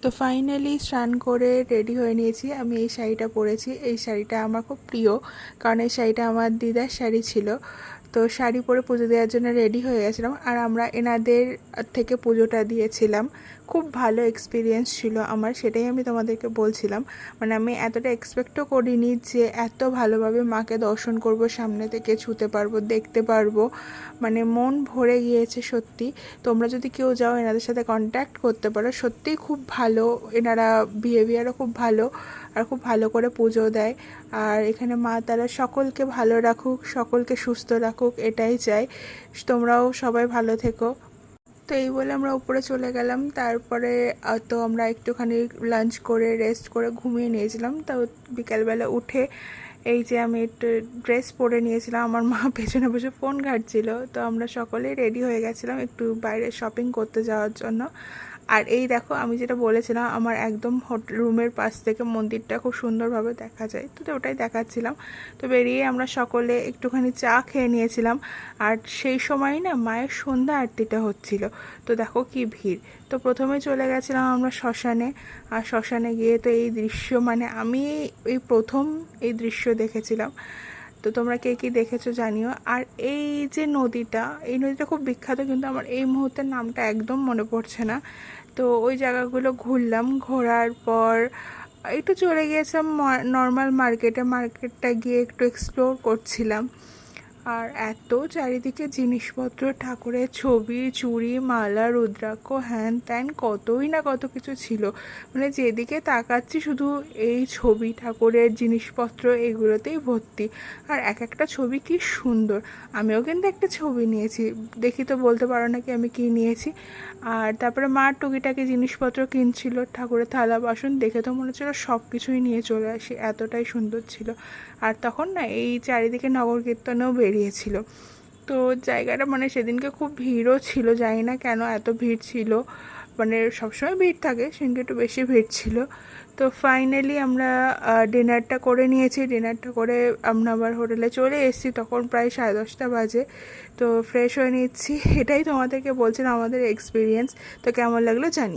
তো ফাইনালি স্নান করে রেডি হয়ে নিয়েছি। আমি এই শাড়িটা পরেছি। এই শাড়িটা আমার খুব প্রিয়, কারণ এই শাড়িটা আমার দিদার শাড়ি ছিল। তো শাড়ি পরে পুজো দেওয়ার জন্য রেডি হয়ে গেছিলাম, আর আমরা এনাদের থেকে পুজোটা দিয়েছিলাম। খুব ভালো এক্সপিরিয়েন্স ছিল আমার, সেটাই আমি তোমাদেরকে বলছিলাম। মানে আমি এতটা এক্সপেক্টও করিনি যে এত ভালোভাবে মাকে দর্শন করব, সামনে থেকে ছুতে পারবো, দেখতে পারবো। মানে মন ভরে গিয়েছে সত্যি। তোমরা যদি কেউ যাও এনাদের সাথে কন্ট্যাক্ট করতে পারো, সত্যিই খুব ভালো। এনারা বিহেভিয়ারও খুব ভালো, আর খুব ভালো করে পুজো দেয়। আর এখানে মা তারা সকলকে ভালো রাখুক, সকলকে সুস্থ রাখুক, এটাই চাই। তোমরাও সবাই ভালো থেকো। তো এই বলে আমরা উপরে চলে গেলাম। তারপরে তো আমরা একটুখানি লাঞ্চ করে রেস্ট করে ঘুমিয়ে নিয়েছিলাম। তো বিকালবেলা উঠে এই যে আমি একটু ড্রেস পরে নিয়েছিলাম, আমার মা পেছনে বসে ফোন ঘাঁটছিল। তো আমরা সকলেই রেডি হয়ে গেছিলাম একটু বাইরে শপিং করতে যাওয়ার জন্য। আর এই দেখো, আমি যেটা বলেছিলাম আমার একদম রুমের পাশ থেকে মন্দিরটা খুব সুন্দরভাবে দেখা যায়, তো ওটাই দেখাচ্ছিলাম। তো বেরিয়ে আমরা সকলে একটুখানি চা খেয়ে নিয়েছিলাম। আর সেই সময়ই না মায়ের সন্ধ্যা আরতিটা হচ্ছিল। তো দেখো কি ভিড়। তো প্রথমে চলে গেছিলাম আমরা শ্মশানে। আর শ্মশানে গিয়ে তো এই দৃশ্য, মানে আমি এই প্রথম এই দৃশ্য দেখেছিলাম। তো তোমরা কে কী দেখেছো জানিও। আর এই যে নদীটা, এই নদীটা খুব বিখ্যাত, কিন্তু আমার এই মুহূর্তে নামটা একদম মনে পড়ছে না। তো ওই জায়গাগুলো ঘুরলাম, ঘোরার পর একটু চলে গিয়েছিলাম নর্মাল মার্কেটটা গিয়ে একটু এক্সপ্লোর করছিলাম। আর এত চারিদিকে জিনিসপত্র, ঠাকুরের ছবি, চুড়ি, মালা, রুদ্রাক্ষ, হ্যান ত্যান, কতই না কত কিছু ছিল। মানে যেদিকে তাকাচ্ছি শুধু এই ছবি, ঠাকুরের জিনিসপত্র, এগুলোতেই ভর্তি। আর এক একটা ছবি কি সুন্দর। আমিও কিন্তু একটা ছবি নিয়েছি, দেখি তো বলতে পারো নাকি আমি কি নিয়েছি। আর তারপরে মা টুকিটাকি জিনিসপত্র কিনছিল, ঠাকুরের থালা বাসন, দেখে তো মনে হচ্ছিল সব কিছুই নিয়ে চলে আসি, এতটাই সুন্দর ছিল। আর তখন না এই চারিদিকে নগর কীর্তনেও বেরিয়েছিল। তো জায়গাটা, মানে সেদিনকে খুব ভিড়ও ছিল, জানি না কেন এত ভিড় ছিল। মানে সবসময় ভিড় থাকে, সেদিনকে একটু বেশি ভিড় ছিল। তো ফাইনালি আমরা ডিনারটা করে নিয়েছি। ডিনারটা করে আমরা আবার হোটেলে চলে এসেছি, তখন প্রায় 10:30 বাজে। তো ফ্রেশ হয়ে নিচ্ছি, এটাই তোমাদেরকে বলছিলাম আমাদের এক্সপিরিয়েন্স। তো কেমন লাগলো জানি।